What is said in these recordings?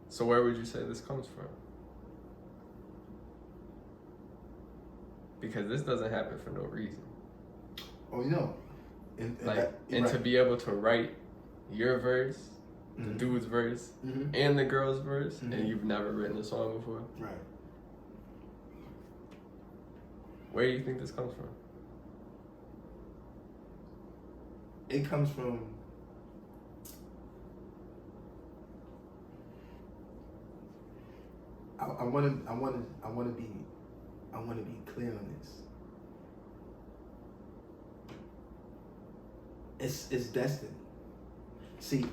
So where would you say this comes from? Because this doesn't happen for no reason. Oh, you know. And to be able to write your verse, the dude's verse, and the girl's verse, and you've never written a song before. Right. Where do you think this comes from? It comes from I want to be clear on this. It's destiny. See,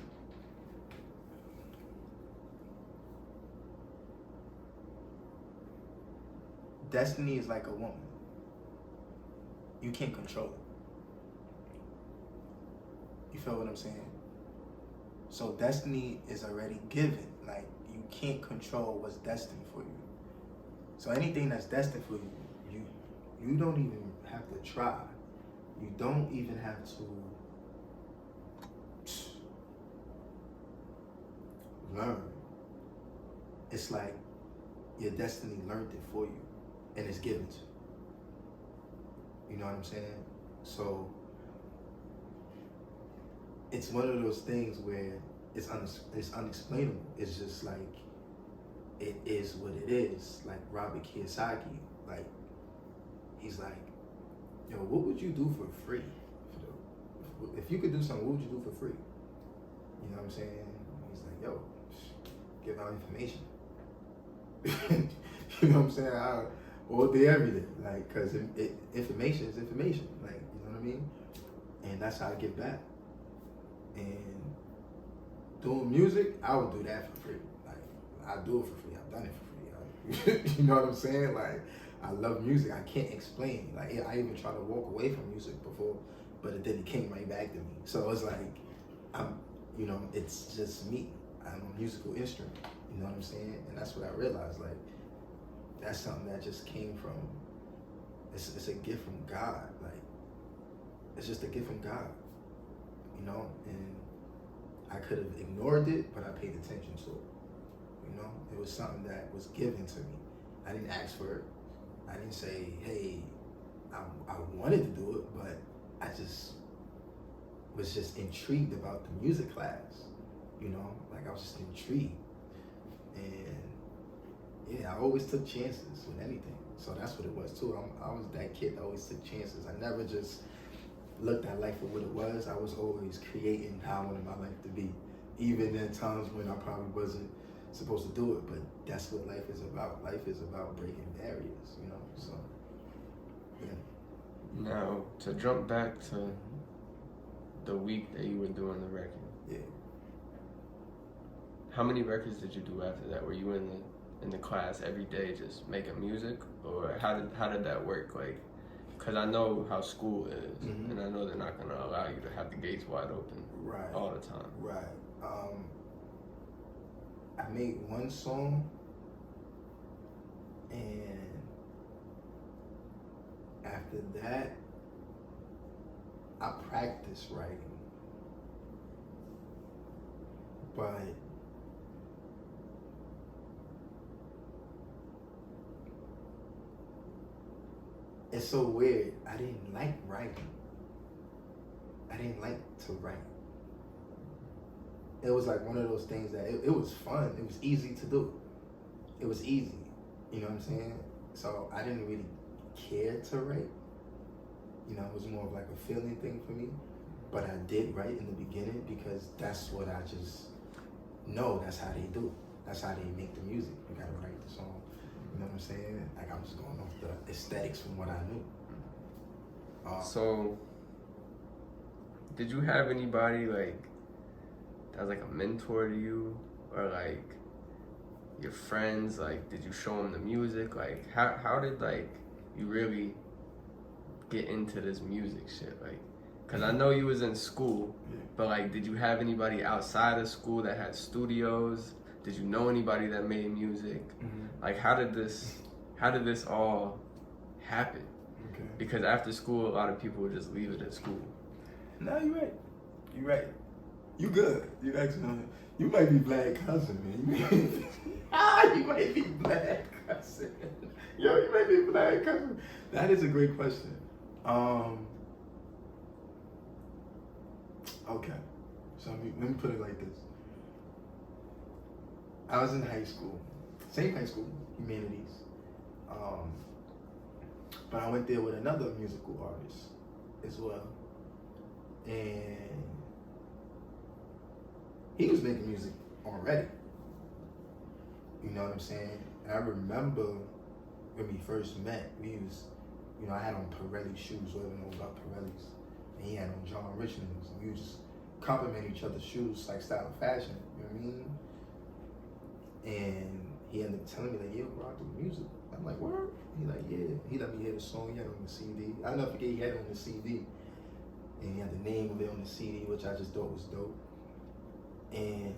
destiny is like a woman. You can't control it. You feel what I'm saying? So destiny is already given. Like, you can't control what's destined for you. So anything that's destined for you, you don't even have to try. You don't even have to learn. It's like your destiny learned it for you, and it's given to you. You know what I'm saying? So it's one of those things where it's unexplainable. It's just like, it is what it is. Like Robert Kiyosaki, like, he's like, yo, what would you do for free? If you could do something, what would you do for free? You know what I'm saying? He's like, yo, give out information. You know what I'm saying? All day, every day. Like, because information is information. Like, you know what I mean? And that's how I get back. And doing music, I would do that for free. Like, I do it for free. I've done it for free. You know what I'm saying? Like, I love music. I can't explain. Like, I even tried to walk away from music before, but then it came right back to me. So it's like, it's just me. I'm a musical instrument. You know what I'm saying? And that's what I realized. Like, that's something that just came from, it's a gift from God. Like, it's just a gift from God. You know, and I could have ignored it, but I paid attention to it. You know, it was something that was given to me. I didn't ask for it. I didn't say, hey, I wanted to do it, but I just was just intrigued about the music class. You know, like, I was just intrigued. And yeah, I always took chances with anything. So that's what it was too. I was that kid that always took chances. I never just looked at life for what it was. I was always creating how I wanted my life to be, even at times when I probably wasn't supposed to do it. But that's what life is about. Life is about breaking barriers, you know. So yeah. Now, to jump back to the week that you were doing the record. Yeah. How many records did you do after that? Were you in the class every day just making music, or how did that work? Like, because I know how school is, and I know they're not going to allow you to have the gates wide open all the time. Right. I made one song, and after that, I practiced writing. But it's so weird. I didn't like writing. I didn't like to write. It was like one of those things that it was fun. It was easy to do. It was easy. You know what I'm saying? So I didn't really care to write. You know, it was more of like a feeling thing for me. But I did write in the beginning because that's what I just know. That's how they do. That's how they make the music. You gotta write the song. You know what I'm saying? Like, I'm just going off the aesthetics from what I knew. So, did you have anybody like that was like a mentor to you, or like your friends? Like, did you show them the music? Like, how did like you really get into this music shit? Like, cause I know you was in school, but like, did you have anybody outside of school that had studios? Did you know anybody that made music? Like, how did this all happen? Okay. Because after school, a lot of people would just leave it at school. No, you're right. You're right. You good. You actually, you might be black cousin, man. You might be black cousin. Yo, you might be black cousin. That is a great question. Okay. So let me put it like this. I was in high school. Same high school, humanities. But I went there with another musical artist as well. And he was making music already. You know what I'm saying? And I remember when we first met, we was, you know, I had on Pirelli shoes, whoever knows about Pirellis. And he had on John Richmond's. And we was just complimenting each other's shoes, like style of fashion, you know what I mean? And he ended up telling me, like, yeah, bro, I do music. I'm like, what? He like, yeah. He let me hear the song, he had it on the CD. I'll never forget he had it on the CD. And he had the name of it on the CD, which I just thought was dope. And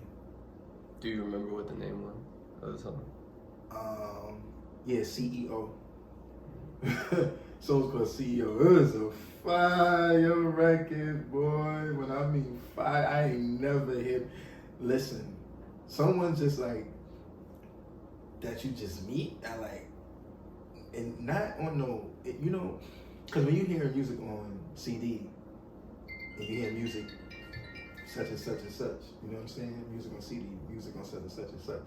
do you remember what the name was of the song? Yeah, CEO. So it's called CEO. It was a fire record, boy. When I mean fire, I ain't never hit. Listen, someone just like that you just meet, I like, and not on no, you know, because when you hear music on CD and you hear music such and such and such, you know what I'm saying? Music on CD, music on such and such and such.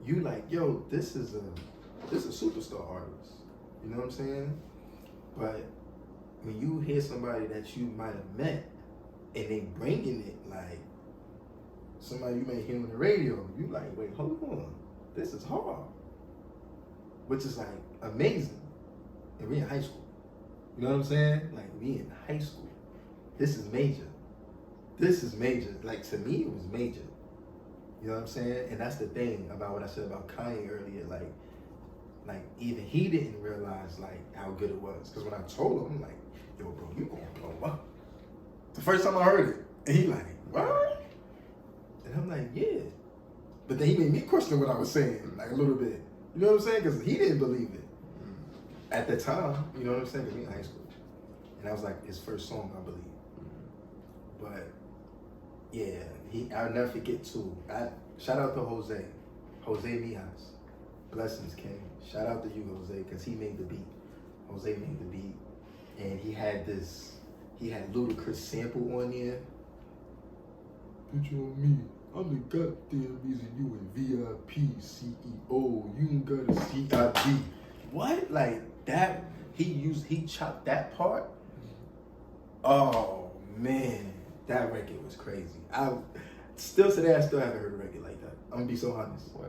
You like, yo, this is a superstar artist. You know what I'm saying? But when you hear somebody that you might have met and they bringing it like somebody you may hear on the radio, you like, wait, hold on, this is hard. Which is like amazing. And we in high school. You know what I'm saying? Like we in high school. This is major. This is major. Like to me, it was major. You know what I'm saying? And that's the thing about what I said about Kanye earlier. Like even he didn't realize like how good it was. Because when I told him, I'm like, yo, bro, you gonna blow up. The first time I heard it, and he like, what? And I'm like, yeah. But then he made me question what I was saying, like a little bit. You know what I'm saying? Because he didn't believe it at the time. You know what I'm saying? Because we in high school, and that was like his first song, I believe. But yeah, I'll never forget too. Shout out to Jose Mijas. Blessings, King. Shout out to you, Jose, because he made the beat. Jose made the beat, and he had Ludacris sample on there. Picture on me. I'm the goddamn reason you in VIP CEO. You ain't got a CID. What? Like that? He chopped that part. Oh man, that record was crazy. Still today, I still haven't heard a record like that. I'm gonna be so honest. Wow.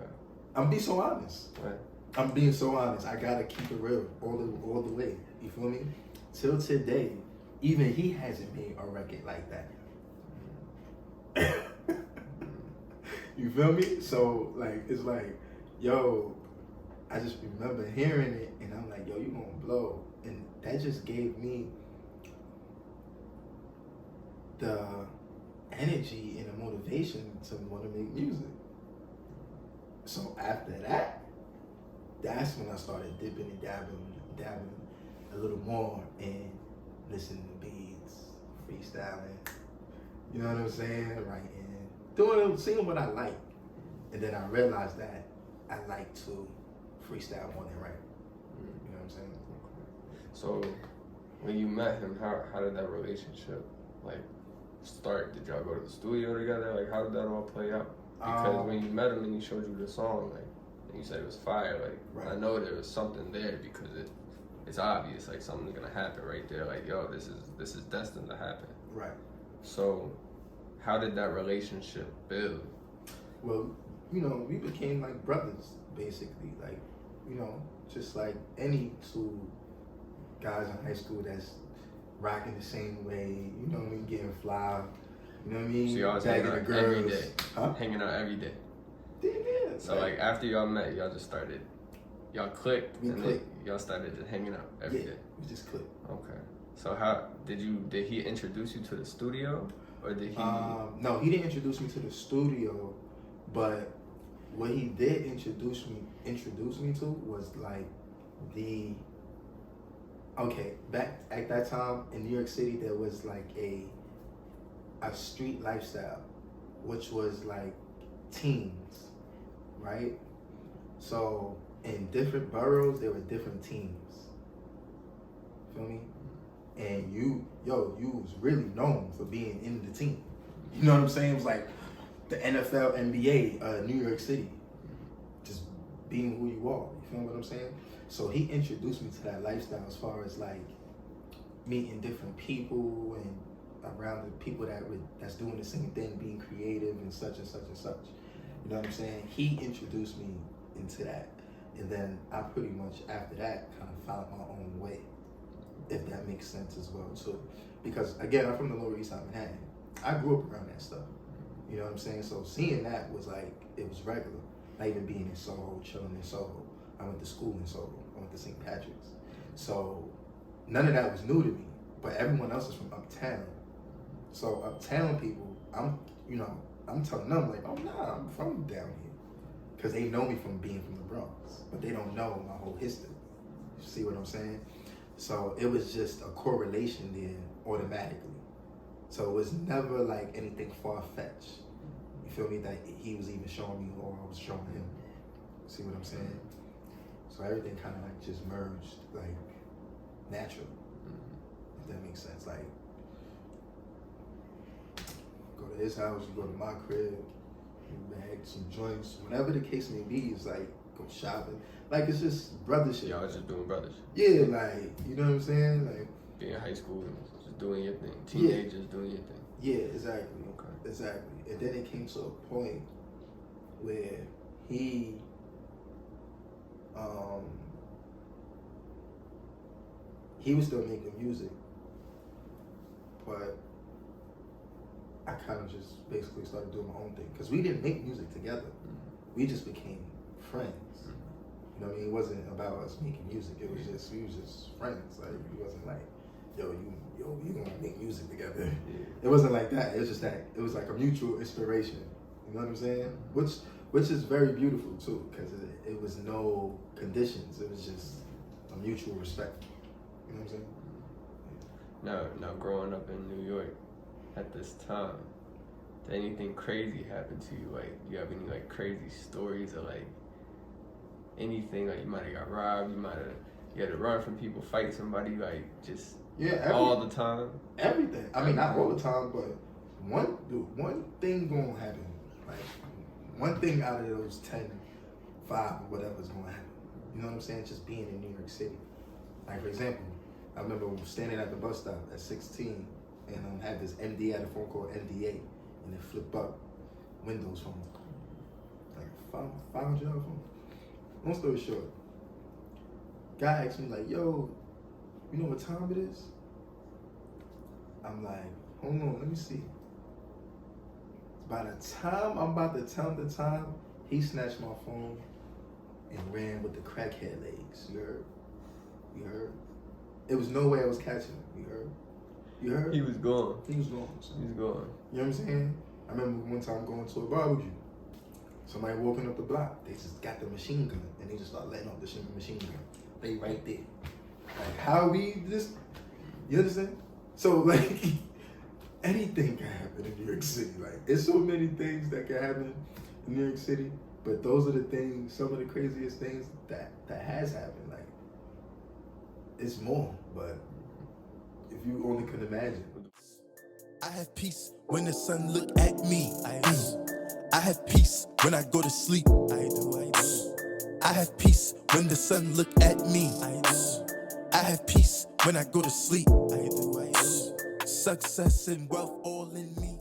I'm gonna be so honest. Right. I'm being so honest. I gotta keep it real all the way. You feel me? Till today, even he hasn't made a record like that. You feel me? So like it's like, yo, I just remember hearing it and I'm like, yo, you gonna blow. And that just gave me the energy and the motivation to want to make music. So after that, that's when I started dipping and dabbing a little more and listening to beats, freestyling. You know what I'm saying? Writing, seeing what I like. And then I realized that I like to freestyle more than write. You know what I'm saying? So when you met him, how did that relationship like start? Did y'all go to the studio together? Like how did that all play out? Because when you met him and he showed you the song, like, and you said it was fire, like, right. I know there was something there because it's obvious, like, something's gonna happen right there. Like, yo, this is destined to happen. Right. So, how did that relationship build? Well, you know, we became like brothers, basically. Like, you know, just like any two guys in high school that's rocking the same way, you know what I mean, getting fly. You know what I mean? So y'all was hanging out every day. Huh? Hanging out every day. Yeah. So like after y'all met, y'all just started, y'all clicked, we and clicked. Then y'all started just hanging out every day. We just clicked. Okay. So how did he introduce you to the studio, or did he? No, he didn't introduce me to the studio, but what he did introduce me to was like back at that time in New York City, there was like a a street lifestyle, which was like teams, right? So in different boroughs, there were different teams. Feel me? And you was really known for being in the team. You know what I'm saying? It was like the NFL, NBA, New York City, just being who you are. You feel what I'm saying? So he introduced me to that lifestyle as far as like meeting different people and around the people that's doing the same thing, being creative and such and such and such. You know what I'm saying? He introduced me into that. And then I pretty much, after that, kind of found my own way, if that makes sense as well, too. Because, again, I'm from the Lower East Side of Manhattan. I grew up around that stuff. You know what I'm saying? So seeing that was like, it was regular. Not even being in Soho, chilling in Soho. I went to school in Soho. I went to St. Patrick's. So none of that was new to me. But everyone else is from uptown. So uptown people, I'm telling them like, oh nah, I'm from down here. Because they know me from being from the Bronx. But they don't know my whole history. You see what I'm saying? So it was just a correlation there automatically. So it was never like anything far-fetched. You feel me? That he was even showing me or I was showing him. See what I'm saying? So everything kind of like just merged like naturally. If that makes sense. Like, go to his house, you go to my crib, you bag some joints, whatever the case may be. It's like go shopping. Like it's just brother shit. Y'all just doing brothers. Yeah, like you know what I'm saying? Like being in high school and just doing your thing. Teenagers doing your thing. Yeah, exactly. Okay. Exactly. And then it came to a point where he was still making music, but I kind of just basically started doing my own thing because we didn't make music together. We just became friends. You know what I mean? It wasn't about us making music. It was just we was just friends. Like it wasn't like, you gonna make music together. Yeah. It wasn't like that. It was just that it was like a mutual inspiration. You know what I'm saying? Which is very beautiful too, because it was no conditions. It was just a mutual respect. You know what I'm saying? Now growing up in New York at this time, did anything crazy happen to you? Like, you have any like crazy stories or like anything? Like you might have got robbed, you had to run from people, fight somebody, like just all the time. Everything. I mean, not all the time, but one thing gonna happen. Like one thing out of those 10, 5, or whatever is gonna happen. You know what I'm saying? Just being in New York City. Like for example, I remember standing at the bus stop at 16 and had this MD, had a phone called MDA, and it flipped up Windows phone. Like $500 phone. Long story short, guy asked me like, yo, you know what time it is? I'm like, hold on, let me see. By the time I'm about to tell him the time, he snatched my phone and ran with the crackhead legs. You heard? You heard? It was no way I was catching him. You heard? You heard? He was gone. He was gone. He was gone. You know what I'm saying? I remember one time going to a barbecue. Somebody walking up the block. They just got the machine gun and they just start letting off the machine gun. They right there. Like how we just, you understand? So like anything can happen in New York City. Like it's so many things that can happen in New York City, but those are the things, some of the craziest things that has happened. Like it's more, but if you only could imagine. I have peace when the sun look at me. I have peace when I go to sleep. I have peace when the sun look at me. I have peace when I go to sleep. Success and wealth all in me.